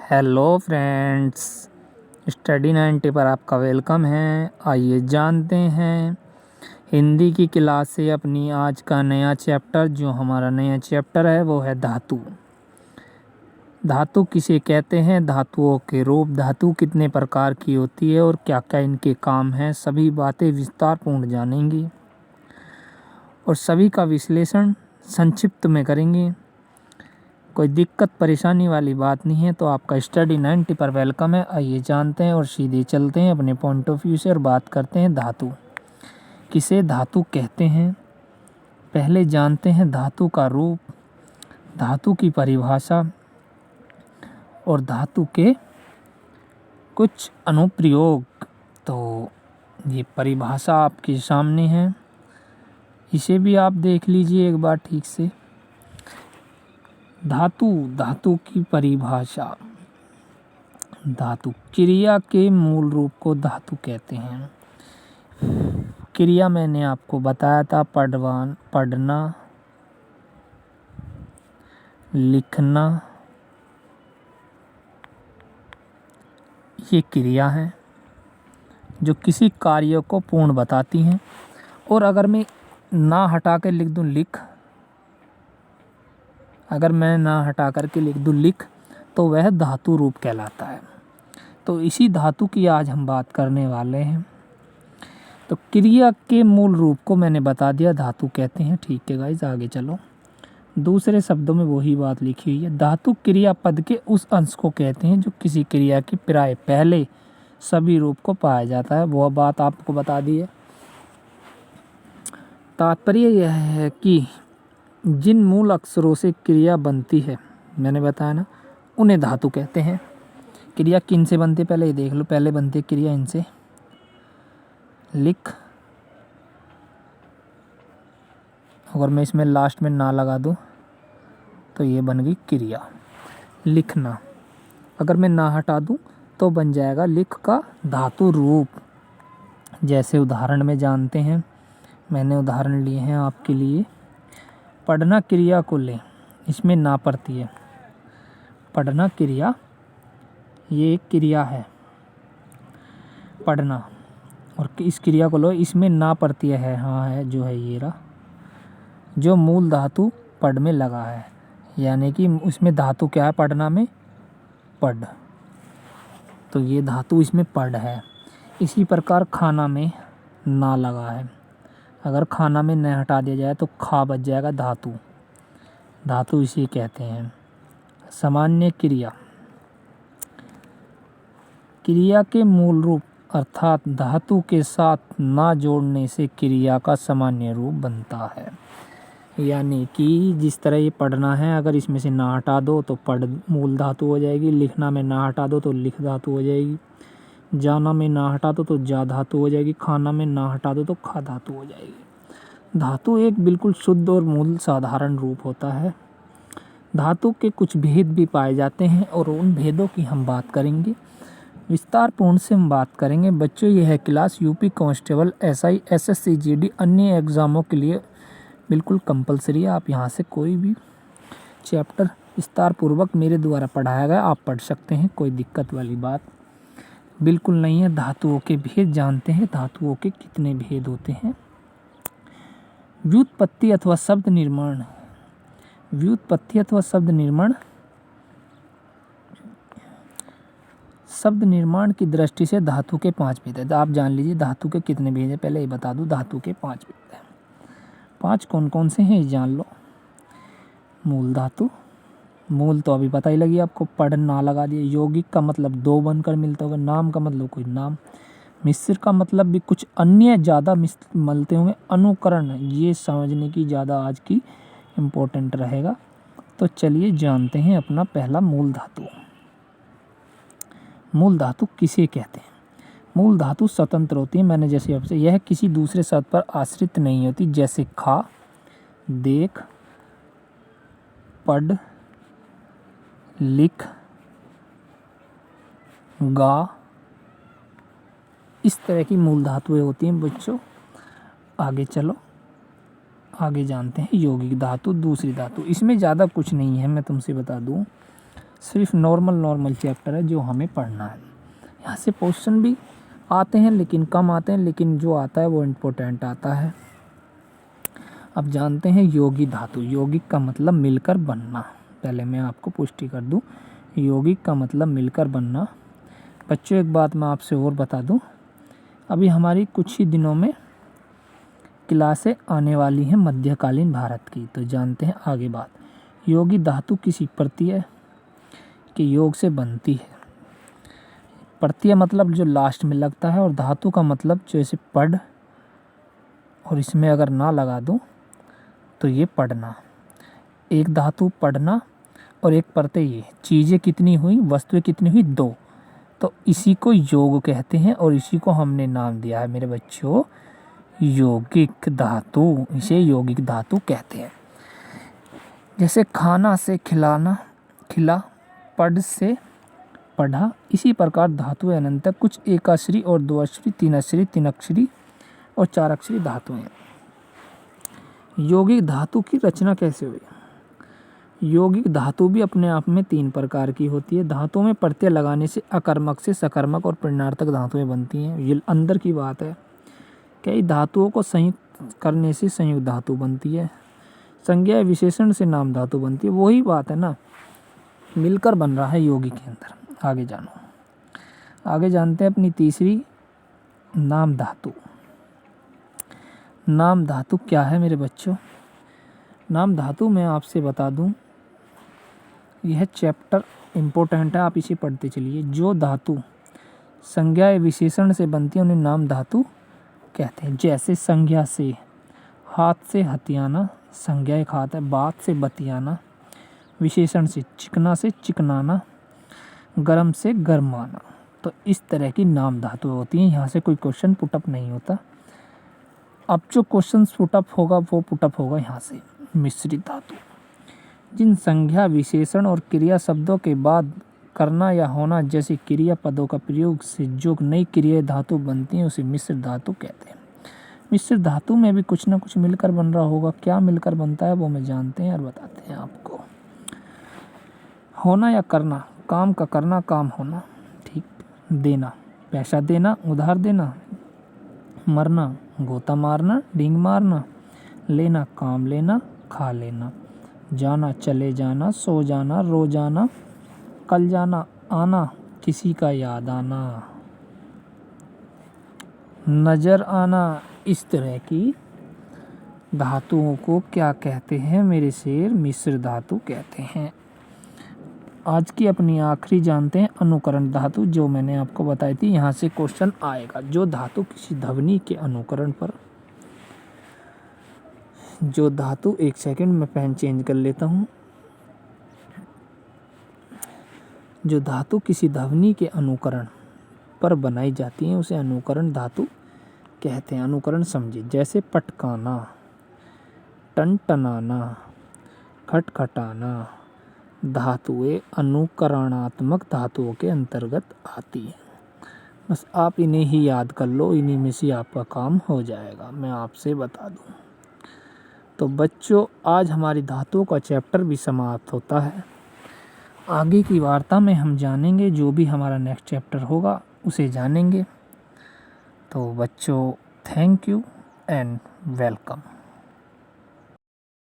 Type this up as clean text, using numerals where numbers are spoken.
Hello friends, study 90 पर आपका welcome है। आइए जानते हैं हिंदी की क्लास से अपनी आज का नया चैप्टर। जो हमारा नया चैप्टर है वो है धातु। धातु किसे कहते हैं, धातुओं के रूप, धातु कितने प्रकार की होती है और क्या क्या इनके काम हैं, सभी बातें विस्तार पूर्ण जानेंगे और सभी का विश्लेषण संक्षिप्त में करेंगे। कोई दिक्कत परेशानी वाली बात नहीं है, तो आपका स्टडी 90 पर वेलकम है। आइए जानते हैं और सीधे चलते हैं अपने पॉइंट ऑफ व्यू से और बात करते हैं धातु किसे धातु कहते हैं। पहले जानते हैं धातु का रूप, धातु की परिभाषा और धातु के कुछ अनुप्रयोग। तो ये परिभाषा आपके सामने है, इसे भी आप देख लीजिए एक बार ठीक से। धातु की परिभाषा। धातु क्रिया के मूल रूप को धातु कहते हैं। क्रिया मैंने आपको बताया था, पढ़ना, लिखना, ये क्रिया है जो किसी कार्य को पूर्ण बताती हैं। और अगर मैं ना हटा के लिख दूं लिख, अगर मैं ना हटा करके लिख दूं लिख, तो वह धातु रूप कहलाता है। तो इसी धातु की आज हम बात करने वाले हैं। तो क्रिया के मूल रूप को मैंने बता दिया, धातु कहते हैं। ठीक है गाइस, आगे चलो। दूसरे शब्दों में वही बात लिखी हुई है। धातु क्रिया पद के उस अंश को कहते हैं जो किसी क्रिया के प्राय पहले सभी रूप को पाया जाता है। वह बात आपको बता दी है। तात्पर्य यह है कि जिन मूल अक्षरों से क्रिया बनती है, मैंने बताया ना, उन्हें धातु कहते हैं। क्रिया किन से बनती है पहले ये देख लो। पहले बनती है क्रिया इनसे, लिख। अगर मैं इसमें लास्ट में ना लगा दूं तो ये बन गई क्रिया लिखना। अगर मैं ना हटा दूं तो बन जाएगा लिख का धातु रूप। जैसे उदाहरण में जानते हैं, मैंने उदाहरण लिए हैं आपके लिए। पढ़ना क्रिया को लें, इसमें ना पड़ती है। पढ़ना क्रिया, ये एक क्रिया है पढ़ना, और इस क्रिया को लो, इसमें ना पड़ती है। हाँ है, जो है ये रहा, जो मूल धातु पढ़ में लगा है, यानी कि उसमें धातु क्या है पढ़ना में, पढ़। तो ये धातु इसमें पढ़ है। इसी प्रकार खाना में ना लगा है, अगर खाना में न हटा दिया जाए तो खा बच जाएगा धातु। धातु इसे कहते हैं। सामान्य क्रिया, क्रिया के मूल रूप अर्थात धातु के साथ ना जोड़ने से क्रिया का सामान्य रूप बनता है। यानी कि जिस तरह ये पढ़ना है, अगर इसमें से ना हटा दो तो पढ़ मूल धातु हो जाएगी। लिखना में ना हटा दो तो लिख धातु हो जाएगी। जाना में ना हटा दो तो जा धातु हो जाएगी। खाना में ना हटा दो तो खा धातु हो जाएगी। धातु एक बिल्कुल शुद्ध और मूल साधारण रूप होता है। धातु के कुछ भेद भी पाए जाते हैं और उन भेदों की हम बात करेंगे, विस्तार पूर्ण से हम बात करेंगे। बच्चों, यह है class UP constable, SI, SSC, GD अन्य एग्ज़ामों के लिए बिल्कुल कंपलसरी है। आप यहाँ से कोई भी चैप्टर विस्तार पूर्वक मेरे द्वारा पढ़ाया गया आप पढ़ सकते हैं, कोई दिक्कत वाली बात बिल्कुल नहीं है। धातुओं के भेद जानते हैं। धातुओं के कितने भेद होते हैं। व्युत्पत्ति अथवा शब्द निर्माण। व्युत्पत्ति अथवा शब्द निर्माण, शब्द निर्माण की दृष्टि से धातु के 5 भेद है। आप जान लीजिए धातु के कितने भेद हैं। पहले ये बता दूं, धातु के 5 भेद हैं। 5 कौन कौन से हैं ये जान लो। मूल धातु, मूल तो अभी पता ही लगी आपको, पढ़ ना लगा दिए। यौगिक का मतलब 2 बनकर मिलता होगा। नाम का मतलब कोई नाम। मिश्र का मतलब भी कुछ अन्य ज़्यादा मिलते होंगे। अनुकरण, ये समझने की ज़्यादा आज की इम्पोर्टेंट रहेगा। तो चलिए जानते हैं अपना पहला मूल धातु। मूल धातु किसे कहते हैं। मूल धातु स्वतंत्र होती है। मैंने जैसे आपसे, यह किसी दूसरे शब्द पर आश्रित नहीं होती। जैसे खा, देख, पढ़, लिख, गा, इस तरह की मूल धातुएं होती हैं बच्चों। आगे चलो, आगे जानते हैं यौगिक धातु, दूसरी धातु। इसमें ज़्यादा कुछ नहीं है, मैं तुमसे बता दूं। सिर्फ नॉर्मल चैप्टर है जो हमें पढ़ना है। यहाँ से क्वेश्चन भी आते हैं लेकिन कम आते हैं, लेकिन जो आता है वो इम्पोर्टेंट आता है। अब जानते हैं यौगिक धातु। यौगिक का मतलब मिलकर बनना। पहले मैं आपको पुष्टि कर दूं, यौगिक का मतलब मिलकर बनना। बच्चों एक बात मैं आपसे और बता दूं, अभी हमारी कुछ ही दिनों में क्लासें आने वाली हैं मध्यकालीन भारत की, तो जानते हैं आगे बात। यौगिक धातु किसी प्रत्यय के योग से बनती है। प्रत्यय मतलब जो लास्ट में लगता है, और धातु का मतलब जैसे पढ़, और इसमें अगर ना लगा दूं तो ये पढ़ना। एक धातु पढ़ना और एक प्रत्यय, ये चीज़ें कितनी हुई, वस्तुएं कितनी हुई, 2, तो इसी को योग कहते हैं और इसी को हमने नाम दिया है मेरे बच्चों यौगिक धातु। इसे यौगिक धातु कहते हैं। जैसे खाना से खिलाना, खिला, पढ़ से पढ़ा, इसी प्रकार धातुएं अनंत कुछ एकाक्षरी और 2 अक्षरी, 3 अक्षरी, 3 अक्षरी और 4 अक्षरी धातुएं। यौगिक धातु की रचना कैसे हुई? यौगिक धातु भी अपने आप में 3 प्रकार की होती है। धातुओं में प्रत्यय लगाने से अकर्मक से सकर्मक और प्रेरणार्थक धातुएं बनती हैं। ये अंदर की बात है। कई धातुओं को संयुक्त करने से संयुक्त धातु बनती है। संज्ञा विशेषण से नाम धातु बनती है। वही बात है ना, मिलकर बन रहा है यौगिक के अंदर। आगे जानो, आगे जानते हैं अपनी तीसरी नाम धातु। नाम धातु क्या है मेरे बच्चों? नाम धातु मैं आपसे बता दूं, यह चैप्टर इम्पोर्टेंट है, आप इसे पढ़ते चलिए। जो धातु संज्ञा विशेषण से बनती है उन्हें नाम धातु कहते हैं। जैसे संज्ञा से हाथ से हथियाना, संज्ञा एक हाथ है, बात से बतियाना, विशेषण से चिकना से चिकनाना, गर्म से गरमाना, तो इस तरह की नाम धातु होती हैं। यहाँ से कोई क्वेश्चन पुटअप नहीं होता। अब जो क्वेश्चन पुटअप होगा वो पुटअप होगा यहाँ से। मिश्रित धातु, जिन संज्ञा विशेषण और क्रिया शब्दों के बाद करना या होना जैसे क्रिया पदों का प्रयोग से जो नई क्रिया धातु बनती है उसे मिश्रित धातु कहते हैं। मिश्रित धातु में भी कुछ ना कुछ मिलकर बन रहा होगा। क्या मिलकर बनता है वो मैं जानते हैं और बताते हैं आपको। होना या करना, काम का करना, काम होना, ठीक। देना, पैसा देना, उधार देना। मरना, गोता मारना, डींग मारना। लेना, काम लेना, खा लेना। जाना, चले जाना, सो जाना, रो जाना, कल जाना, आना, किसी का याद आना, नजर आना। इस तरह की धातुओं को क्या कहते हैं मेरे शेर? मिश्र धातु कहते हैं। आज की अपनी आखिरी जानते हैं अनुकरण धातु, जो मैंने आपको बताई थी। यहाँ से क्वेश्चन आएगा। जो धातु किसी ध्वनि के अनुकरण पर, जो धातु, एक सेकंड में पेन चेंज कर लेता हूँ। जो धातु किसी ध्वनि के अनुकरण पर बनाई जाती है उसे अनुकरण धातु कहते हैं। अनुकरण समझिए, जैसे पटकाना, टनटनाना, खटखटाना, धातुएं अनुकरणात्मक धातुओं के अंतर्गत आती हैं। बस आप इन्हें ही याद कर लो, इन्हीं में से आपका काम हो जाएगा। मैं आपसे बता दूं तो बच्चों, आज हमारी धातुओं का चैप्टर भी समाप्त होता है। आगे की वार्ता में हम जानेंगे, जो भी हमारा नेक्स्ट चैप्टर होगा उसे जानेंगे। तो बच्चों, थैंक यू एंड वेलकम।